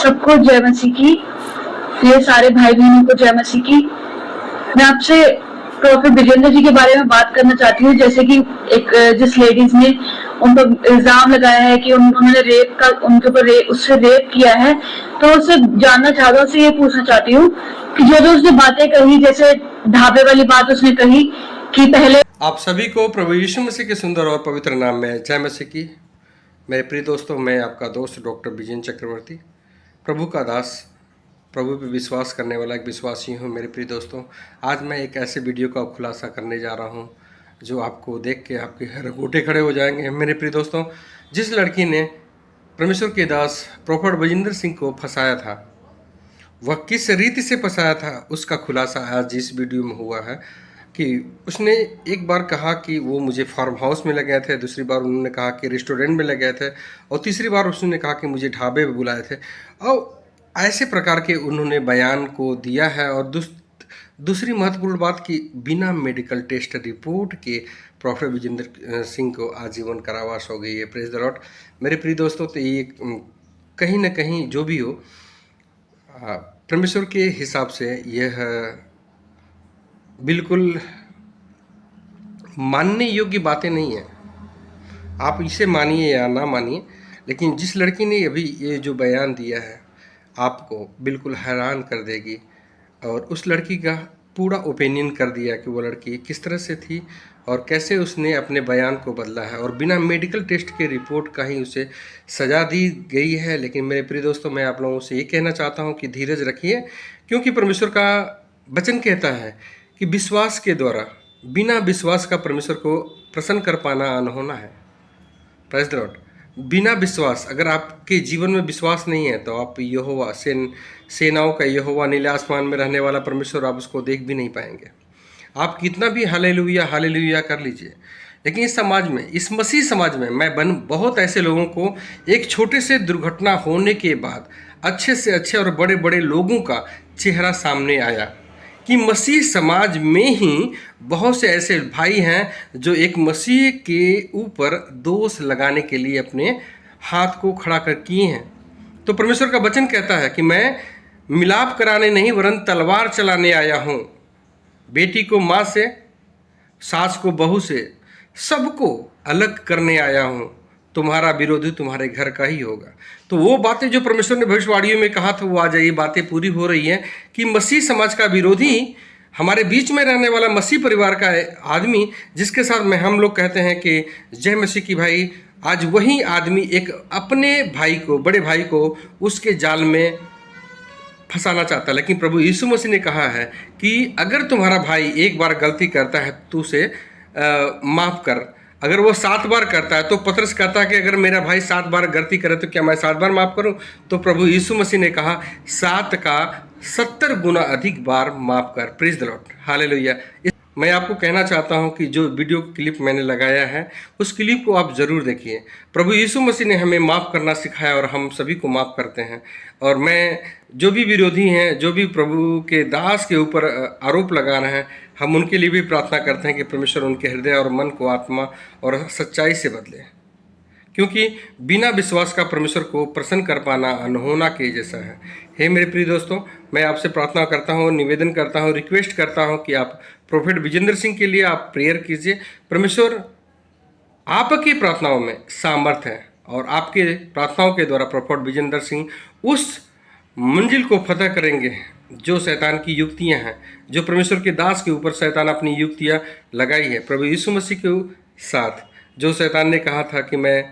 सबको जय मसीह की। ये सारे भाई बहनों को जय मसीह की। मैं आपसे प्रॉफेट विजेंद्र जी के बारे में बात करना चाहती हूँ। जैसे कि एक जिस लेडीज ने उन पर इल्जाम लगाया है कि उन्होंने उनके ऊपर उससे रेप किया है, तो उससे जानना चाहता हूँ, उससे ये पूछना चाहती हूँ कि जो जो उसने बातें कही, जैसे ढाबे वाली बात उसने कही कि पहले। आप सभी को प्रभु यीशु मसीह के सुंदर और पवित्र नाम में जय मसीह की। मेरे प्रिय दोस्तों, मैं आपका दोस्त डॉक्टर विजेंद्र चक्रवर्ती, प्रभु का दास, प्रभु पे विश्वास करने वाला एक विश्वासी हूँ। मेरे प्रिय दोस्तों, आज मैं एक ऐसे वीडियो का खुलासा करने जा रहा हूँ जो आपको देख के आपके रोंगटे खड़े हो जाएंगे। मेरे प्रिय दोस्तों, जिस लड़की ने परमेश्वर के दास प्रॉफेट विजेंद्र सिंह को फंसाया था, वह किस रीति से फंसाया था, उसका खुलासा आज इस वीडियो में हुआ है। कि उसने एक बार कहा कि वो मुझे फार्म हाउस में ले गए थे, दूसरी बार उन्होंने कहा कि रेस्टोरेंट में ले गए थे, और तीसरी बार उसने कहा कि मुझे ढाबे पे बुलाए थे। और ऐसे प्रकार के उन्होंने बयान को दिया है। और दूसरी महत्वपूर्ण बात कि बिना मेडिकल टेस्ट रिपोर्ट के प्रॉफेट विजेंद्र सिंह को आजीवन कारावास हो गई है। Praise the Lord. मेरे प्रिय दोस्तों, तो ये कहीं ना कहीं जो भी हो, परमेश्वर के हिसाब से यह बिल्कुल मानने योग्य बातें नहीं है। आप इसे मानिए या ना मानिए, लेकिन जिस लड़की ने अभी ये जो बयान दिया है, आपको बिल्कुल हैरान कर देगी। और उस लड़की का पूरा ओपिनियन कर दिया कि वो लड़की किस तरह से थी और कैसे उसने अपने बयान को बदला है, और बिना मेडिकल टेस्ट के रिपोर्ट का ही उसे सज़ा दी गई है। लेकिन मेरे प्रिय दोस्तों, मैं आप लोगों से ये कहना चाहता हूँ कि धीरज रखिए, क्योंकि परमेश्वर का वचन कहता है कि विश्वास के द्वारा, बिना विश्वास का परमेश्वर को प्रसन्न कर पाना अनहोना है। Praise the Lord. बिना विश्वास, अगर आपके जीवन में विश्वास नहीं है तो आप यहोवा सेनाओं का यहोवा, नीले आसमान में रहने वाला परमेश्वर, आप उसको देख भी नहीं पाएंगे। आप कितना भी हालेलुया हालेलुया कर लीजिए, लेकिन इस समाज में, इस मसीह समाज में बहुत ऐसे लोगों को एक छोटे से दुर्घटना होने के बाद अच्छे से अच्छे और बड़े बड़े लोगों का चेहरा सामने आया कि मसीह समाज में ही बहुत से ऐसे भाई हैं जो एक मसीह के ऊपर दोष लगाने के लिए अपने हाथ को खड़ा कर किए हैं। तो परमेश्वर का वचन कहता है कि मैं मिलाप कराने नहीं वरन तलवार चलाने आया हूँ। बेटी को माँ से, सास को बहू से, सबको अलग करने आया हूँ। तुम्हारा विरोधी तुम्हारे घर का ही होगा। तो वो बातें जो परमेश्वर ने भविष्यवाणियों में कहा था, वो आज ये बातें पूरी हो रही हैं कि मसीह समाज का विरोधी, हमारे बीच में रहने वाला मसीह परिवार का आदमी, जिसके साथ में हम लोग कहते हैं कि जय मसीह की भाई, आज वही आदमी एक अपने भाई को, बड़े भाई को उसके जाल में फंसाना चाहता है। लेकिन प्रभु यीशु मसीह ने कहा है कि अगर तुम्हारा भाई एक बार गलती करता है तो उसे माफ़ कर। अगर वो 7 बार करता है तो पतरस कहता है कि अगर मेरा भाई 7 बार गलती करे तो क्या मैं 7 बार माफ़ करूं? तो प्रभु यीशु मसीह ने कहा 7 का 70 गुना अधिक बार माफ़ कर। Praise the Lord, hallelujah. मैं आपको कहना चाहता हूं कि जो वीडियो क्लिप मैंने लगाया है, उस क्लिप को आप ज़रूर देखिए। प्रभु यीशु मसीह ने हमें माफ़ करना सिखाया और हम सभी को माफ़ करते हैं। और मैं, जो भी विरोधी हैं, जो भी प्रभु के दास के ऊपर आरोप लगा रहे हैं, हम उनके लिए भी प्रार्थना करते हैं कि परमेश्वर उनके हृदय और मन को आत्मा और सच्चाई से बदले, क्योंकि बिना विश्वास का परमेश्वर को प्रसन्न कर पाना अनहोना के जैसा है। हे मेरे प्रिय दोस्तों, मैं आपसे प्रार्थना करता हूँ, निवेदन करता हूँ, रिक्वेस्ट करता हूँ कि आप प्रॉफेट विजेंद्र सिंह के लिए आप प्रेयर कीजिए। परमेश्वर आपकी प्रार्थनाओं में सामर्थ है, और आपके प्रार्थनाओं के द्वारा प्रॉफेट विजेंद्र सिंह उस मंजिल को फतह करेंगे जो शैतान की युक्तियां हैं, जो परमेश्वर के दास के ऊपर शैतान अपनी युक्तियां लगाई है। प्रभु यीशु मसीह के साथ जो शैतान ने कहा था कि मैं,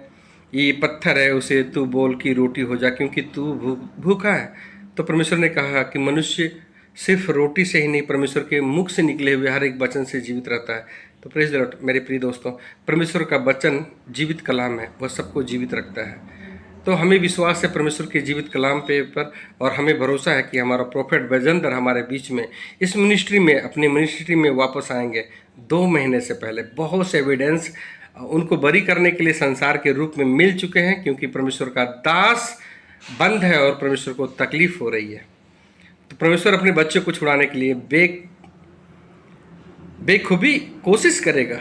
ये पत्थर है, उसे तू बोल की रोटी हो जा क्योंकि तू भूखा है, तो परमेश्वर ने कहा कि मनुष्य सिर्फ रोटी से ही नहीं, परमेश्वर के मुख से निकले हुए हर एक वचन से जीवित रहता है। तो प्रेज द लॉर्ड। मेरे प्रिय दोस्तों, परमेश्वर का वचन जीवित कलाम है, वह सबको जीवित रखता है। तो हमें विश्वास है परमेश्वर के जीवित कलाम पे पर, और हमें भरोसा है कि हमारा प्रॉफेट विजेंद्र हमारे बीच में इस मिनिस्ट्री में, अपनी मिनिस्ट्री में वापस आएंगे। 2 महीने से पहले बहुत से एविडेंस उनको बरी करने के लिए संसार के रूप में मिल चुके हैं, क्योंकि परमेश्वर का दास बंद है और परमेश्वर को तकलीफ हो रही है। तो परमेश्वर अपने बच्चे को छुड़ाने के लिए बेखूबी कोशिश करेगा,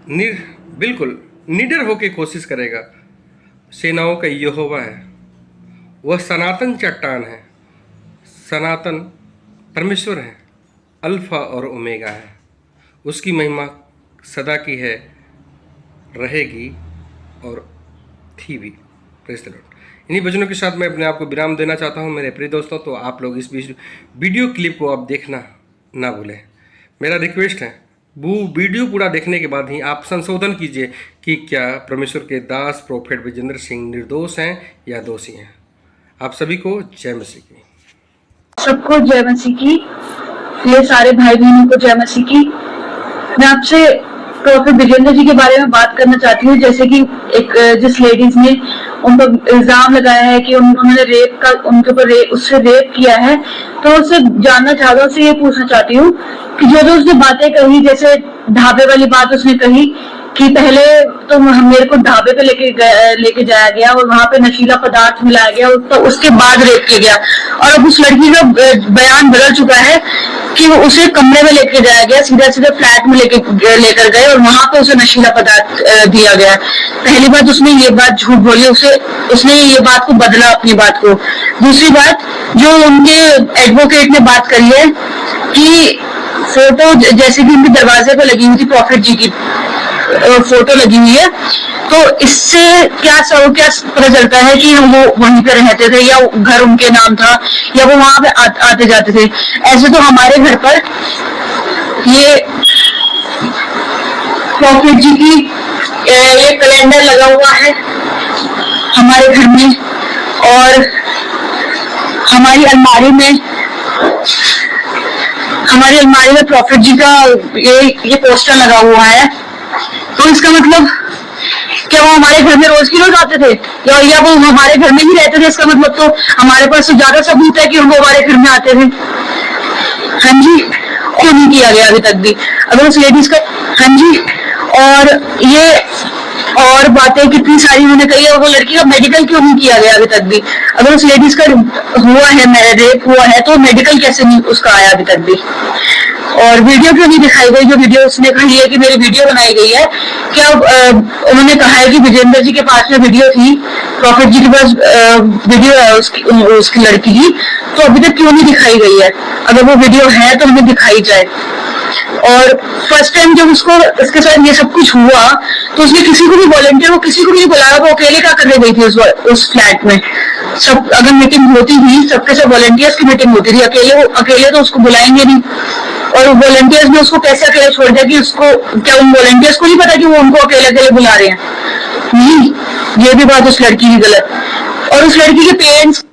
बिल्कुल निडर होकर कोशिश करेगा। सेनाओं का यहोवा है, वह सनातन चट्टान है, सनातन परमेश्वर है, अल्फा और ओमेगा है। उसकी महिमा सदा की है, रहेगी और थी भी। Praise the Lord. इन्हीं वचनों के साथ मैं अपने आप को विराम देना चाहता हूं मेरे प्रिय दोस्तों। तो आप लोग इस वीडियो क्लिप को आप देखना ना भूलें। मेरा रिक्वेस्ट है, वो वीडियो पूरा देखने के बाद ही आप संशोधन कीजिए कि क्या परमेश्वर के दास प्रोफेट विजेंद्र सिंह निर्दोष हैं या दोषी हैं। आप सभी को जय मसीह की। सबको जय मसीह की। ये सारे भाई बहनों को जय मसीह की। मैं आपसे प्रोफेट विजेंद्र जी के बारे में बात करना चाहती हूँ। जैसे कि एक जिस लेडीज ने उन पर इल्जाम लगाया है कि उन्होंने उनके ऊपर उससे रेप किया है, तो उससे जानना चाहता हूँ, उससे ये पूछना चाहती हूँ कि जो उसने बातें कही, जैसे ढाबे वाली बात उसने कही कि पहले तो मेरे को ढाबे पे लेके जाया गया और वहां पे नशीला पदार्थ मिलाया गया, तो उसके बाद रेप किया गया। और अब उस लड़की का बयान बदल चुका है कि वो उसे कमरे में लेके जाया गया, सीधा फ्लैट में लेकर गए और वहां पे उसे नशीला पदार्थ दिया गया। पहली बात, उसने ये बात झूठ बोली, उसने ये बात को बदला, अपनी बात को। दूसरी बात, जो उनके एडवोकेट ने बात करी है कि फोटो जैसे कि उनके दरवाजे पे लगी हुई थी, प्रॉफिट जी की फोटो लगी हुई है, तो इससे क्या पता चलता है कि वो वहीं पे रहते थे या घर उनके नाम था या वो वहां पे आते जाते थे। ऐसे तो हमारे घर पर ये प्रॉफिट जी की ये कैलेंडर लगा हुआ है हमारे घर में, और हमारी अलमारी में प्रॉफिट जी का ये पोस्टर लगा हुआ है। तो इसका मतलब क्या वो हमारे घर में रोज की रोज आते थे या वो हमारे घर में ही रहते थे? इसका मतलब तो हमारे पास तो ज्यादा सबूत है कि वो हमारे घर में आते थे। हाँ जी, क्यों नहीं किया गया अभी तक भी? अगर उस लेडीज का, हाँ जी, और बातें कितनी सारी उन्होंने कही है, वो लड़की का मेडिकल क्यों नहीं किया गया अभी तक भी? अगर उस लेडीज का हुआ है, रेप हुआ है, तो मेडिकल कैसे नहीं उसका आया अभी तक भी? और वीडियो क्यों नहीं दिखाई गई? जो वीडियो उसने कही है कि मेरी वीडियो बनाई गई है, क्या उन्होंने कहा है कि विजेंद्र जी के पास में वीडियो थी, प्रॉफिट जी के पास वीडियो है उसकी लड़की की, तो अभी तक क्यों नहीं दिखाई गई है? अगर वो वीडियो है तो हमें दिखाई जाए। और फर्स्ट टाइम जब उसके साथ ये सब कुछ हुआ, तो उसने किसी को भी वॉलंटियर को किसी को भी बुलाया, वो अकेले क्या करने गई थी उस फ्लैट में? सब अगर मीटिंग होती थी, सबके सब वॉलंटियर्स की मीटिंग होती थी, अकेले तो उसको बुलाएंगे नहीं। और वॉलंटियर्स ने उसको कैसे अकेले छोड़ दिया कि उसको क्या उन वॉलंटियर्स को नहीं पता कि वो उनको अकेले बुला रहे हैं? नहीं, ये भी बात उस लड़की की गलत। और उस लड़की के पेरेंट्स